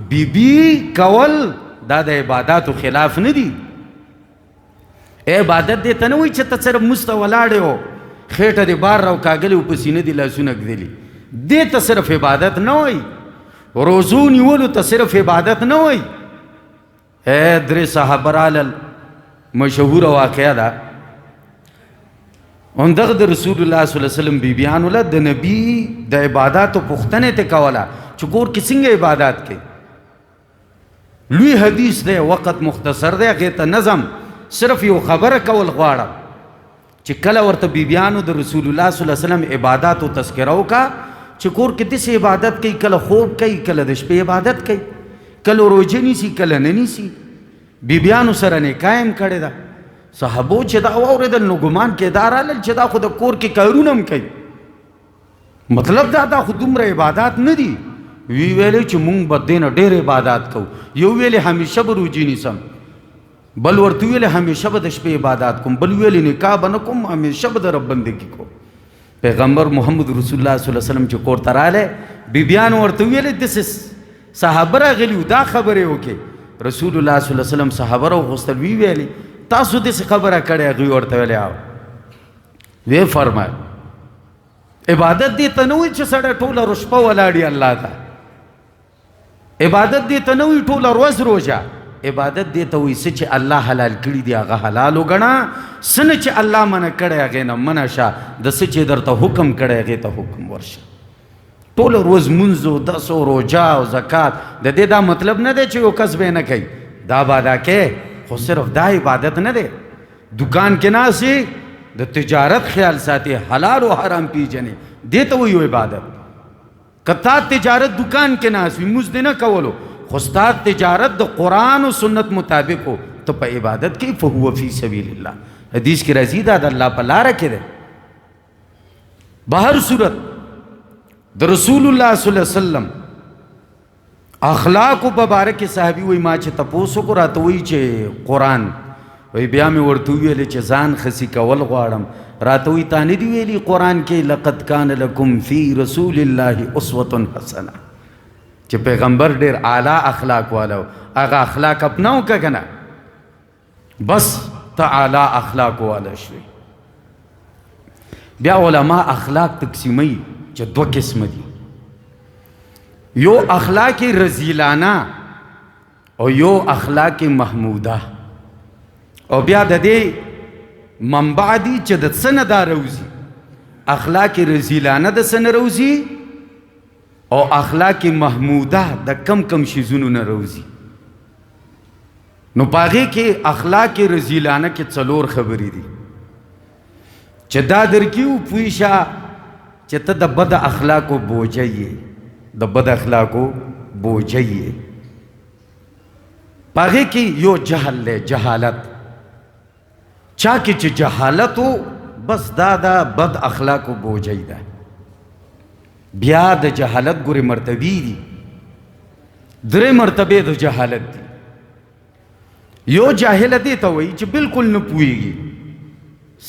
بیبي کول دا د عباداتو خلاف نه دي. عبادت دې ته نه وایي چې ته صرف مونځ ته ولاړې و خېټه دې بار راو کاږلې و په سینه دې لاسونه ږدلي، دې ته صرف عبادت نه وایي. روزو نیولو ته صرف عبادت نه وایي. درې صحابه رالل، مشهوره واقعه ده. همدغه د رسول الله صلی الله علیه وسلم بیبیانو له د نبي د عباداتو پوښتنې ته کوله چې کور کې څنګه عبادات کوي. لوی حدیث دی، وقت مختصر دی، هغې ته نظم صرف یو خبره کول غواړم چې کله ورته بیبیانو د رسول الله صلی الله علیه وسلم عباداتو تذکره وکړه چې کور کې داسې عبادت کوي، کله خوب کوي، کله د شپې عبادت کوي، کله روژه نیسي، کله نه نیسي. بیبیانو سره نکاح هم کړې ده. صحابو چې دا واورېدل نو ګمان کې دا رالل چې دا خو د کور کې کارونه هم کوي، مطلب دا خو دومره عبادات نه دي. وی ویلې چې مونږ به دې نه ډېر عبادات کوو. یو ویلې همیشه به روژې نیسم، بل ورته ویلې همیشه به د شپې عبادات کوم، بل ویلې نکاح به نه کوم، همیشه به د رب بندګي کوم. پیغمبر محمد رسول الله صلی الله علیه وسلم چې کور ته رالی، بیبیانو ورته ویلې داسې صحابه راغلي وو دا خبرې وکړې. رسول الله صلی الله علیه وسلم صحابه راوغوښتل، وی ویلې تاسو داسې خبره کړې؟ هغوی ورته ویلې وی فرمایل عبادت دې ته نه وایي چې سړی ټوله شپه ولاړي الله ته، عبادت دې ته نه وایي ټوله ورځ روژه، عبادت دې ته وایي څه چې الله حلال کړي دي هغه حلال وګڼه، څه نه چې الله منع کړی هغې نه منع شه، د څه چې درته حکم کړی هغې ته حکم ورشه. ټوله ورځ مونځ او دس او روژه او زکات، د دې دا مطلب نه دی چې یو کس به نه کوي، دا به ادا کوې، خو صرف دا عبادت نه دی. دکان کې ناستې د تجارت خیال ساتي، حلال او حرام پیژنې، دې ته وایي عبادت. که تا تجارت دکان کې ناست وي مونځ دې نه کولو، خو ستا تجارت د قرآن و سنت مطابق ہو تو په عبادت کې فهو فی سبیل الله. حدیث کې راځي دا د الله په لاره کې دی. بهر صورت د رسول الله صلی الله علیه وسلم اخلاق په باره کې صحابي وایي ما چې تپوس وکړو راته وایي چې قرآن، وایي بیا مې ورته وویلې چې ځان خسي کول غواړم، راته وایي تا نه دي ویلي قرآن کې لقد کان لکم فی رسول الله اسوة حسنه چې پیغمبر ډېر اعلی اخلاق والا و، هغه اخلاق اپناو که که نه بس ته اعلی اخلاق والا شوي. بیا علما اخلاق تقسیموي چې دوه قسمه دي، یو اخلاق رزیلانه او یو اخلاق محموده، او بیا د دې منبع دي چې د څه نه دا روزي. اخلاق رزیلانه د څه نه روزي او اخلاق محموده د کم کم شیزونو نه روزي. نو پاغې کې اخلاق رزیلانه کې څلور خبرې دي چې دا درکیو پوه شه چې ته د بد اخلاقو بوجه یې، د بد اخلاقو بوجه یې. پاغې کې یو جهل دی، جهالت. چا کې چې جهالت و بس دا د بد اخلاقو بوجه ده. بیا د جهالت ګورې مرتبې دي، درې مرتبې د جهالت دي. یو جاهل دی ته وایي چې بالکل نه پوهېږي،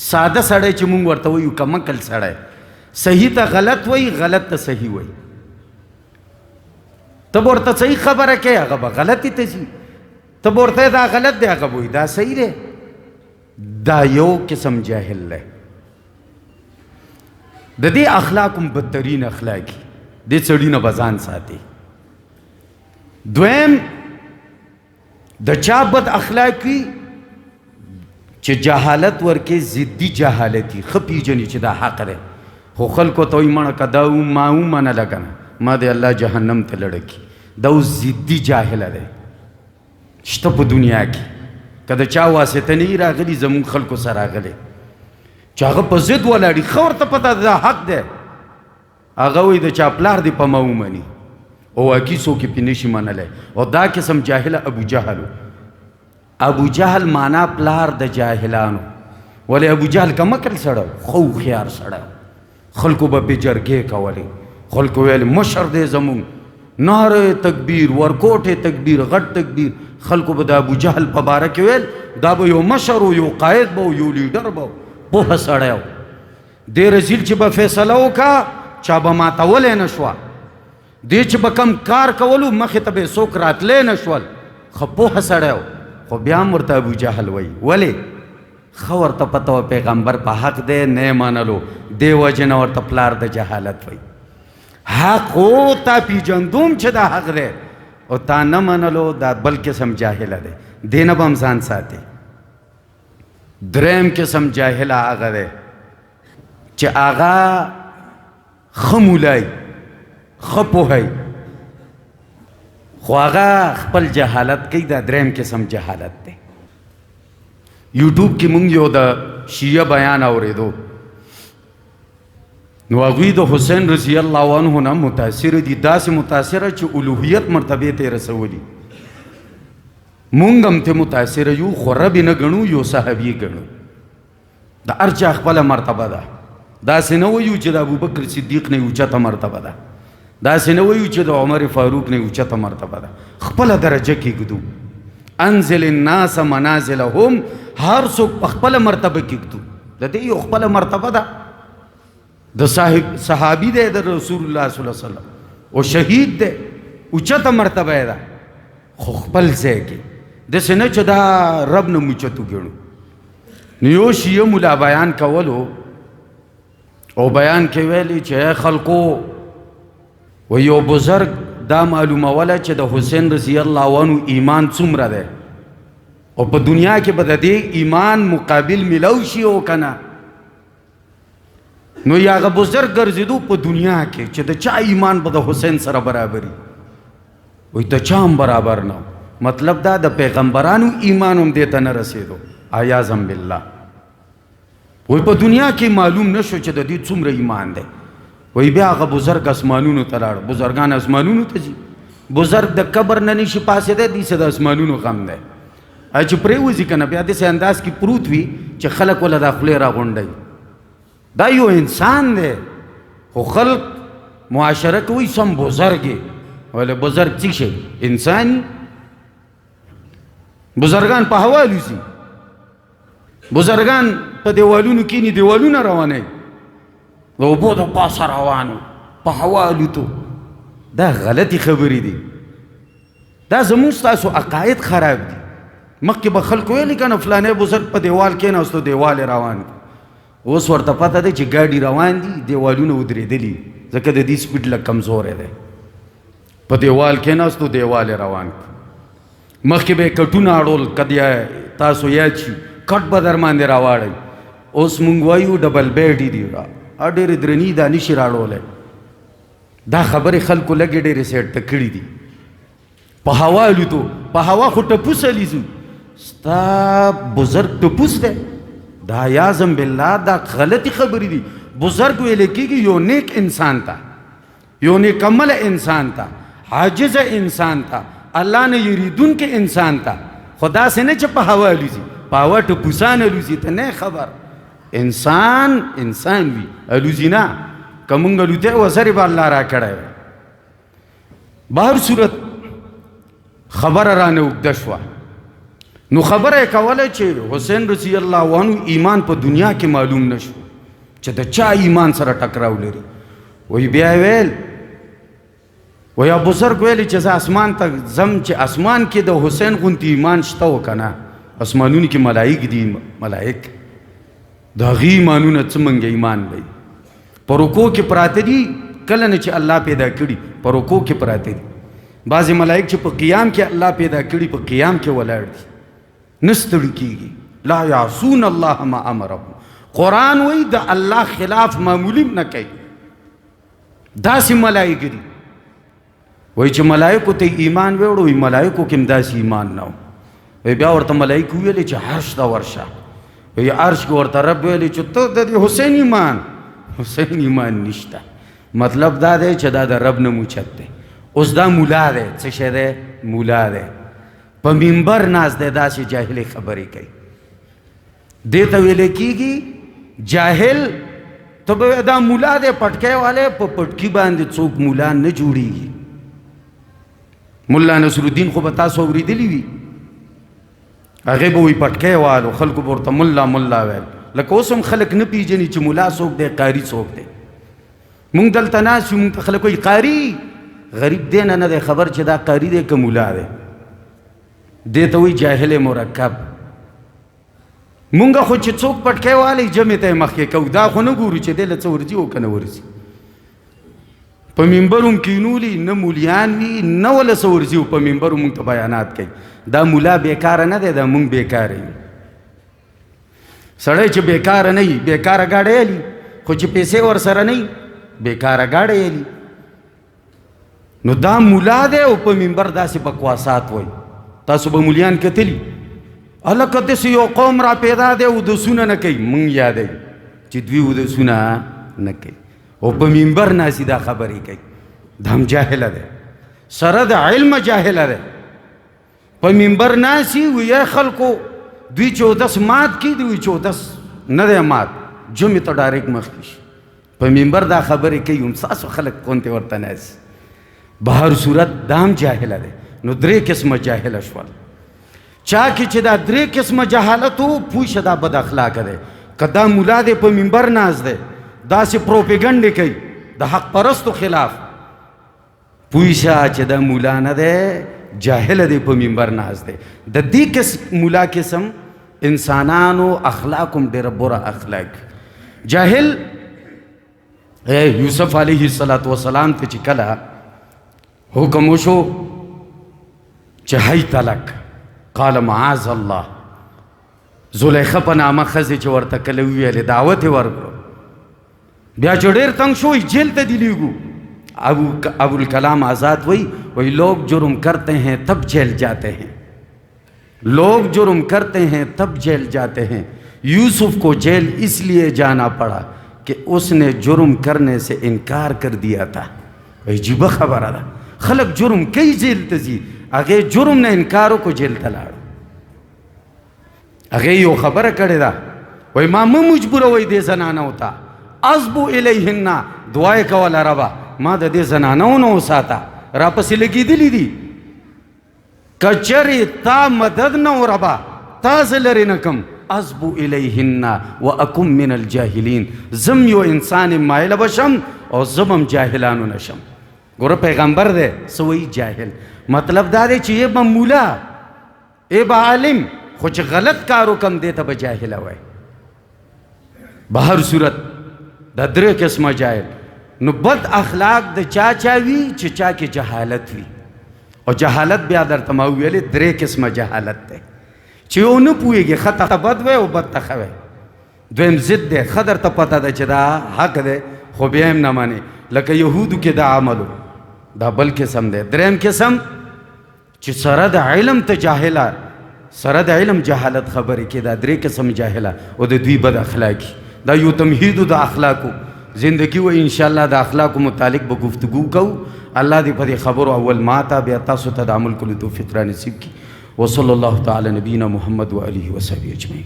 ساده سړی چې مونږ ورته وایو کمکل سړی، صحیح ته غلط وایي، غلط ته صحیح وایي. ته به ورته صحیح خبره کوې هغه به غلطې ته ځي، ته به ورته دا غلط دی هغه به وایي دا صحیح دی. دا یو قسم جاهل دی. د دې اخلاق هم بدترین اخلاقي دې سړي نه به ځان ساتي. دویم د چا بد اخلاقي چې جهالت ورکې ضدي جهالتي ښه پیژني چې دا حق دی خو خلکو ته وایي مړه که دا ما ومنله که نه ما د الله جهنم ته لړه کړي. دا اوس ضدي جاهله دی شته په دنیا کې که د چا واسطه نه وي راغلي زمونږ خلکو سره راغلی چې هغه په ضد ولاړي ښه ورته پته دا حق دی هغه وایي د چا پلار دی په ما ومني او واقعي څوک یې پې نشي منلی. او دا قسم جاهله ابو جهل ابو جهل معنا پلار د جاهلانو. ولې ابو جهل کمکل سړی خو هوښیار سړی خلکو به پې جرګې کولې خلکو ویل مشر دی زمونږ ناره تکبیر ورکوټې تکبیر غټ تکبیر خلکو به د ابو جهل په باره کې ویل دا به یو مشر و یو قائد به و یو لیډر به و پوهه سړی و. دې رزیل چې به فیصله وکړه چا به ماتولی نه شوه دې چې به کم کار کولو مخې ته به یې څوک راتلی نه شول ښه پوهه سړی و. خو بیا هم ورته ابو جهل وایي ولې ښه ورته پته وه پیغمبر په حق دی نه یې منلو دې وجې نه ورته پلار د جهالت وایي. حق خو تا پیژندوم چې دا حق دی او تا نه منلو دا بل قسم جاهله دی دې نه به هم ځان ساتي. دریم قسم جاهله هغه دی چې هغه ښه مولای ښه پوهی خو هغه خپل جهالت کوي دا دریم قسم جهالت دی. یوټیوب کې مونږ یو د شیعه بیان اورېدو نو هغوی د حسین رضی الله عنه نه متاثره دي داسې متاثره چې الوهیت مرتبې ته یې رسولي. مونږ هم ته متاثره یو خو رب یې نه ګڼو یو صحابي ګڼو د هر چا خپله مرتبه ده. داسې نه وایو چې د ابوبکر صدیق نه اوچته مرتبه ده داسې نه وایو چې د عمر فاروق نه اوچته مرتبه ده خپله درجه کېږدو. انزل الناس منازلهم هر څوک په خپله مرتبه کېږدو د دې یو خپله مرتبه ده. د صحابي دی د رسول الله صلی الله علیه وسلم او شهید دی اوچته مرتبه یې ده خو خپل ځای کې داسې نه چې دا رب نه موچتو ګڼو. نو یو شیعه ملا بیان کولو او بیان کې ویلي چې خلکو و یو بزرگ دا معلوموله چې د حسین رضی الله عنه ایمان څومره دی او په دنیا کې به د دې ایمان مقابل ملو شي او که نه نو یا هغه بزرگ ګرځېدو په دنیا کې چې د چا ایمان به د حسین سره برابري وایي د چا هم برابر نه مطلب دا د پیغمبرانو ایمان هم دې ته نه رسېدو عیاذا بالله. وایي په دنیا کې معلوم نه شو چې د دې څومره ایمان دی. وایي بیا هغه بزرگ اسمانونو ته لاړ بزرګان اسمانونو ته ځي بزرگ د قبر نه نشي پاسېدی دې څه د اسمانونو غم دی چې پرېوځي که نه بیا داسې انداز کې پروت وي چې خلک وله دا خولې راغونډوي. دا یو انسان دی خو خلق معاشره کوي سم بزرگ یې ولی بزرگ څه شي انسان بزرگان په هوا الوزي بزرگان په دیوالونو کینی دیوالونه روانوي د اوبو د پاسه روانو په هوا الوتو. دا غلطي خبرې دي دا زموږ ستاسو عقاید خراب دي. مخکې به خلکو ویلي که نه فلانی بزرگ په دیوال کېناستو دیوال یې روان دی اوس ورته پته دی چې ګاډي روان دي دیوالونه ودرېدلي ځکه د دې سپیډ لږ کمزوری دی په دیوال کېناستو دیوال یې روان مخکې به یې کټونه اړول که تاسو یاد شي کټ به در باندې راواړئ اوس مونږ وایو ډبل بیډ دي ډېرې درني دا نشي راړولی. دا خبرې خلکو لږې ډېرې سیټ ته کړي دي. په هوا الوتو په هوا خو ټپوس الیزو ستا بزرگ ټپوس دی دا عیاذا بالله دا غلطي خبرې دي. بزرگ ویلی کېږي یو نیک انسان ته یو نیک عمله انسان ته عاجزه انسان ته الله نه یریدونکې انسان ته خو داسې نه چې په هوا الوزي په هوا ټپوسان الوزي ته نه خبر انسان وي الوزي نه که مونږ الوتی وزرې به الله را کړی وی. بهر صورت خبره رانه اوږده شوه نو خبره یې کوله چې حسین رضی الله عنه ایمان په دنیا کې معلوم نه شو چې د چا ایمان سره ټکراو لري. وایي بیا یې ویل ویا بزرگ ویلی چې زه اسمان ته ځم چې اسمان کې د حسین غوندې ایمان شته و که نه اسمانونو کې ملایک دي ملایک د هغې ایمانونه څه منګه ایمان دی په رکوع کې پراته دي، کله نه چې الله پیدا کړي په رکوع کې پراته دي. بعضې ملائک چې په قیام کې الله پیدا کړي په قیام کې ولاړ دي، نه ستړي کېږي. لا یعصون الله ما امرهم. قرآن وایي د الله خلاف معمولی نه کوي. داسې ملائک دي. وایي چې ملائکو ته ایمان ویوړو، وایي ملائکو کې هم داسې ایمان نه و. وایي بیا ورته ملائکو ویلې چې عرش ته ورشه. وایي عرش کې ورته رب ویلې چې ته د دې حسین ایمان نشته. مطلب دا دی چې دا د رب نه موچت دی. اوس دا مولا دی، څه شی دی؟ مولا دی. په منبر ناست دی، داسې جاهلې خبرې کوي. دې ته ویلی کېږي جاهل. ته به دا مولا دی پټکی والی، په پټکي باندې څوک مولا نه جوړېږي. ملا نصرالدین خو به تاسو اورېدلي وي، هغې به وایي پټکی والو، خلکو به ورته ملا ملا ویل. لکه اوس هم خلک نه پیژني چې ملا څوک دی، قاري څوک دی. مونږ دلته ناست یو، مونږ ته خلک وایي قاري. غریب دی نه دی خبر چې دا قاري دی که مولا دی. دې ته وایي جاهل مرکب. مونږ خو چې څوک پټکی والی جمع ته یې مخکې کوو، دا خو نه ګورو چې دی له څه ورځي او که نه ورځي. په منبر هم کینولي، نه مولیان وي نه وله څه ورځي، او په منبر مونږ ته بیانات کوي. دا مولا بیکاره نه دی، دا مونږ بیکاره یو. سړی چې بیکاره نه وي بیکاره ګاډی الي، خو چې پیسې ورسره نه وي بیکاره ګاډی الي. نو دا مولا دی او په منبر داسې بکواسات وایي. تاسو به مولیان کتلي، هلکه داسې یو قوم را پیدا دی اودسونه نه کوي. مونږ یادوي چې دوی اودسونه نه کوي او په منبر ناسي دا خبرې کوي. دا هم جاهله دی، سره د علم جاهله دی. په منبر ناسي ویې خلکو دوی چې اودس مات کړي، دوی چې اودس نه دی مات، جمعې ته ډایرکټ مخکې شي. په منبر دا خبرې کوي، هم ستاسو خلک غونتې ورته ناسي. بهر صورت دا هم جاهله دی. نو درې قسمه جاهله شول. چا کې چې دا درې قسمه جهالت و، پوه شه دا بد اخلاقه دی. که دا مولا دی په منبر ناست دی، داسې پروپیګنډې کوي د حق پرستو خلاف، پوه شه چې دا مولا نه دی، جاهل دی په منبر ناست دی. د دې مولا قسم انسانانو اخلاق هم ډېره بره اخلاق. جاهل یوسف علیه السلام ته چې کله حکم وشو چې هیت لک، قال معاذ الله. زلیخه په نامه ښځې چې ورته کله وویلې دعوت یې ورکړو، بیا چې ډېر تنګ شو جیل ته دې لیږو. ابوالکلام آزاد وہی لوگ جرم کرتے ہیں تب جیل جاتے ہیں، لوگ جرم کرتے ہیں تب جیل جاتے ہیں. یوسف کو جیل اس لیے جانا پڑا کہ اس نے جرم کرنے سے انکار کر دیا تھا. عجیبه خبره ده، خلک جرم کوي جیل ته ځي، هغې جرم نه انکار وکړو جیل ته لاړو. هغې یو خبره کړې ده، وایي ما مه مجبوروئ دې زنانو ته، اصبو الیهن، دعا یې کوله ربه ما د دې زنانو نه وساته، راپسې لګېدلي دي. که چرې تا مدد نه و ربه، تا زه لرې نه کم، اصبو الیهن واکم من الجاهلین، زم یو انسان مایله بشم او زم هم جاهلانو نشم. ګوره پیغمبر دی څه وایي جاهل، مطلب دا دی چې یې به مولا ای به عالم، خو چې غلط کار وکم دې ته به جاهله وایي. بهر صورت دا درې قسمه جاهل. نو بد اخلاق د چا وي چې چا کې جهالت وي، او جهالت بیا درته ما ویلې درې قسمه جهالت دی چې یو نه پوهېږي ښه ته بد وی او بد ته ښه وی. دویم ضد دی، ښه درته پته ده چې دا حق دی خو بیا هم نه منې، لکه یهودو کې دا عملو، دا بل قسم دی. دریم قسم چې سره د علم ته جاهله، سره د علم جهالت خبرې کې، دا درې قسم جاهله او د دوی بد اخلاقي. دا یو تمهیدو د اخلاقو زندگی و انشاءاللہ د اخلاقو متعلق به گفتگو کوو. الله دې په دې خبرو اول ما ته بیا تاسو ته د عمل کولو توفیق را نصیب کړي. وصلی الله تعالی نبینا محمد و آله و صحبه اجمعین.